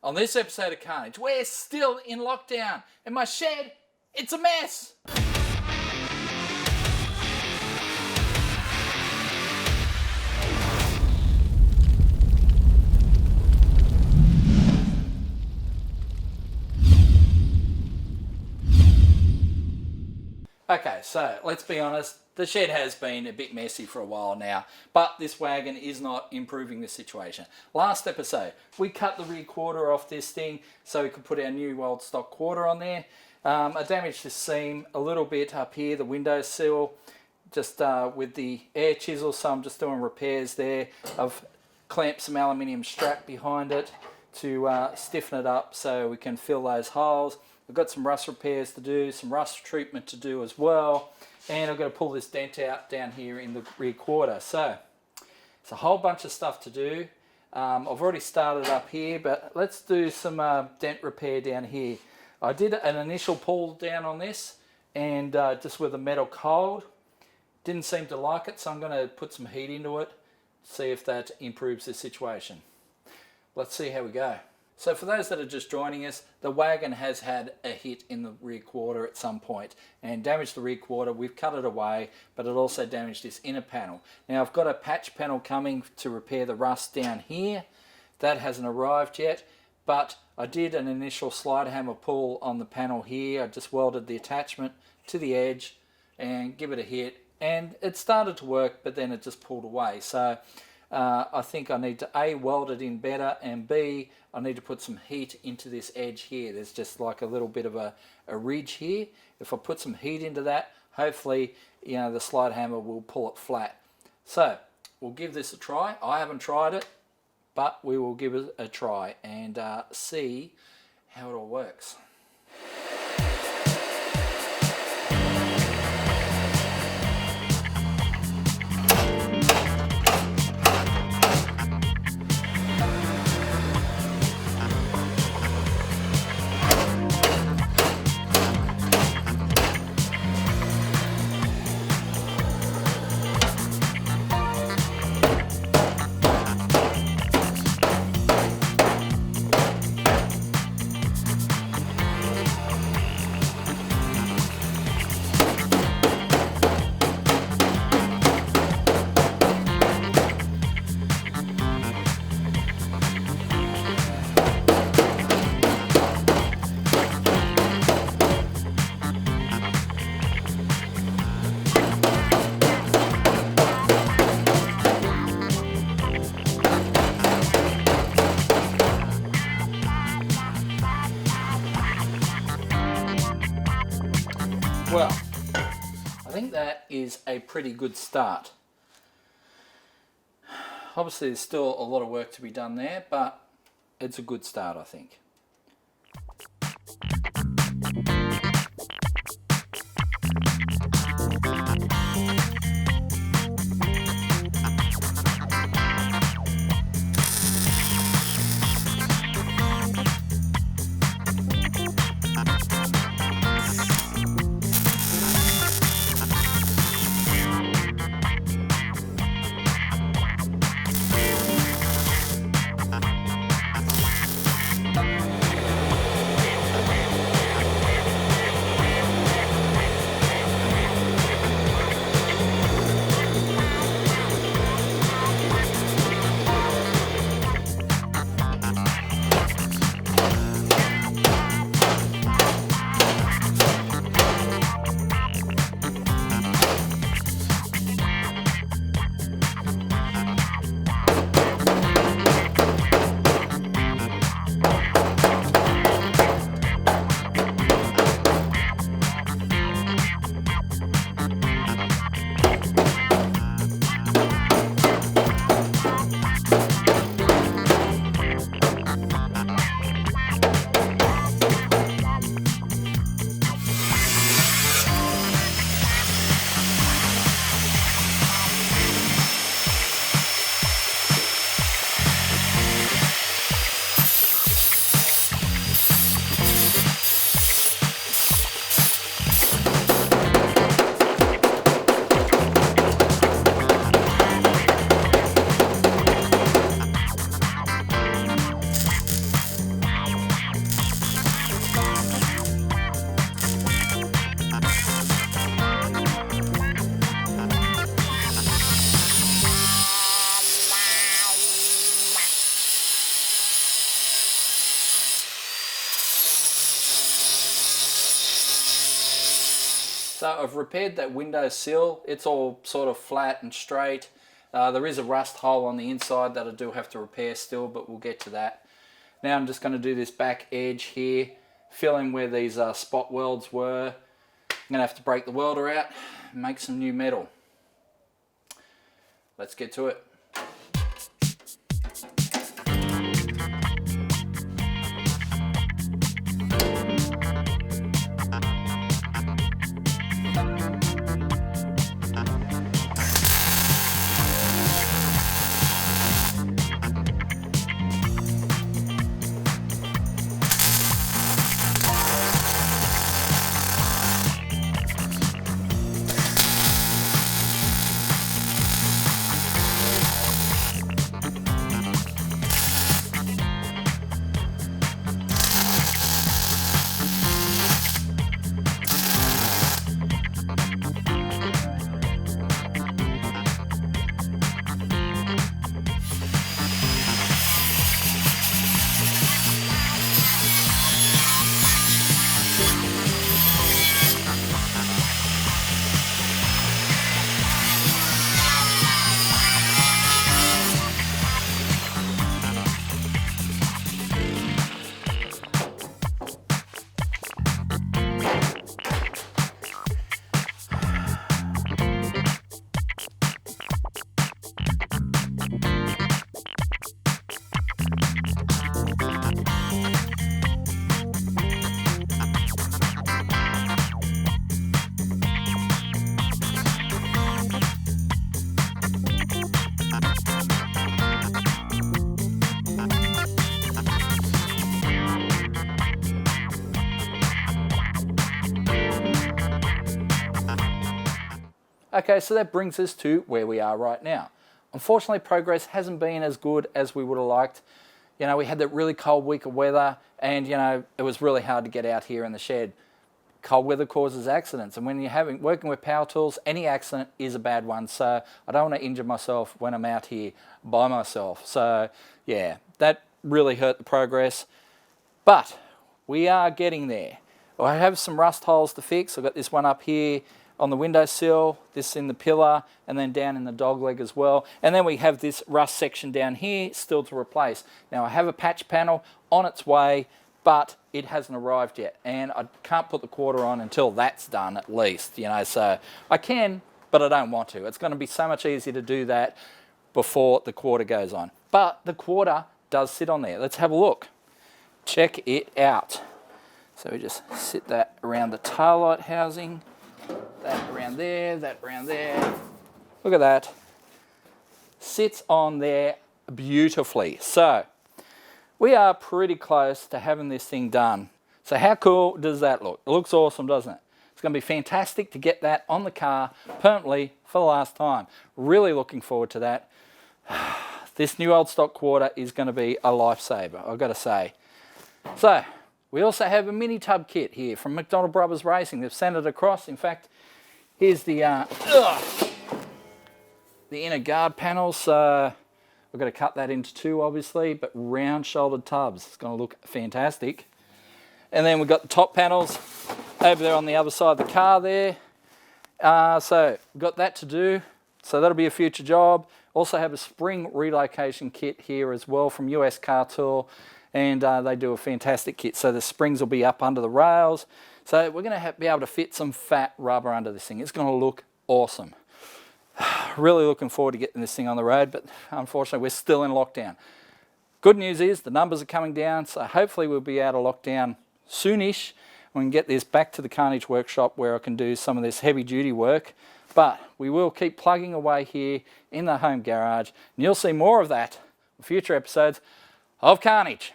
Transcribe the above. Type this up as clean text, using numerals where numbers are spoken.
On this episode of Carnage, we're still in lockdown, and my shed, it's a mess. Okay, so let's be honest, the shed has been a bit messy for a while now, but this wagon is not improving the situation. Last episode, we cut the rear quarter off this thing so we could put our new old stock quarter on there. I damaged the seam a little bit up here, the windowsill, just with the air chisel, so I'm just doing repairs there. I've clamped some aluminium strap behind it to stiffen it up so we can fill those holes. I've got some rust repairs to do, some rust treatment to do as well, and I've got to pull this dent out down here in the rear quarter. So it's a whole bunch of stuff to do. I've already started up here, but let's do some dent repair down here. I did an initial pull down on this, and just with the metal cold, didn't seem to like it, so I'm going to put some heat into it, see if that improves the situation. Let's see how we go. So for those that are just joining us, the wagon has had a hit in the rear quarter at some point and damaged the rear quarter. We've cut it away, but it also damaged this inner panel. Now I've got a patch panel coming to repair the rust down here. That hasn't arrived yet, but I did an initial slide hammer pull on the panel here. I just welded the attachment to the edge and give it a hit, and it started to work, but then it just pulled away. So I think I need to A, weld it in better, and B, I need to put some heat into this edge here. There's just like a little bit of a ridge here. If I put some heat into that, hopefully, you know, the slide hammer will pull it flat. So we'll give this a try. I haven't tried it, but we will give it a try and see how it all works. Well, I think that is a pretty good start. Obviously there's still a lot of work to be done there, but it's a good start, I think. So I've repaired that window sill. It's all sort of flat and straight. There is a rust hole on the inside that I do have to repair still, but we'll get to that. Now I'm just going to do this back edge here, fill in where these spot welds were. I'm going to have to break the welder out and make some new metal. Let's get to it. Okay, so that brings us to where we are right now. Unfortunately, progress hasn't been as good as we would have liked. You know, we had that really cold week of weather and, you know, it was really hard to get out here in the shed. Cold weather causes accidents, and when you're working with power tools, any accident is a bad one. So I don't want to injure myself when I'm out here by myself. So yeah, that really hurt the progress. But we are getting there. I have some rust holes to fix. I've got this one up here on the windowsill, this in the pillar, and then down in the dog leg as well. And then we have this rust section down here still to replace. Now I have a patch panel on its way, but it hasn't arrived yet. And I can't put the quarter on until that's done at least, you know. So I can, but I don't want to. It's going to be so much easier to do that before the quarter goes on. But the quarter does sit on there. Let's have a look. Check it out. So we just sit that around the taillight housing. That around there, that around there. Look at that. Sits on there beautifully. So we are pretty close to having this thing done. So how cool does that look? It looks awesome, doesn't it? It's going to be fantastic to get that on the car permanently for the last time. Really looking forward to that. This new old stock quarter is going to be a lifesaver, I've got to say. So we also have a mini tub kit here from McDonald Brothers Racing. They've sent it across. In fact, here's the inner guard panels. So we've got to cut that into two, obviously, but round shouldered tubs. It's going to look fantastic. And then we've got the top panels over there on the other side of the car there. So we've got that to do. So that'll be a future job. Also have a spring relocation kit here as well from US Car Tool. And they do a fantastic kit. So the springs will be up under the rails. So we're going to be able to fit some fat rubber under this thing. It's going to look awesome. Really looking forward to getting this thing on the road, but unfortunately we're still in lockdown. Good news is the numbers are coming down, so hopefully we'll be out of lockdown soonish. We can get this back to the Carnage workshop where I can do some of this heavy duty work. But we will keep plugging away here in the home garage, and you'll see more of that in future episodes of Carnage.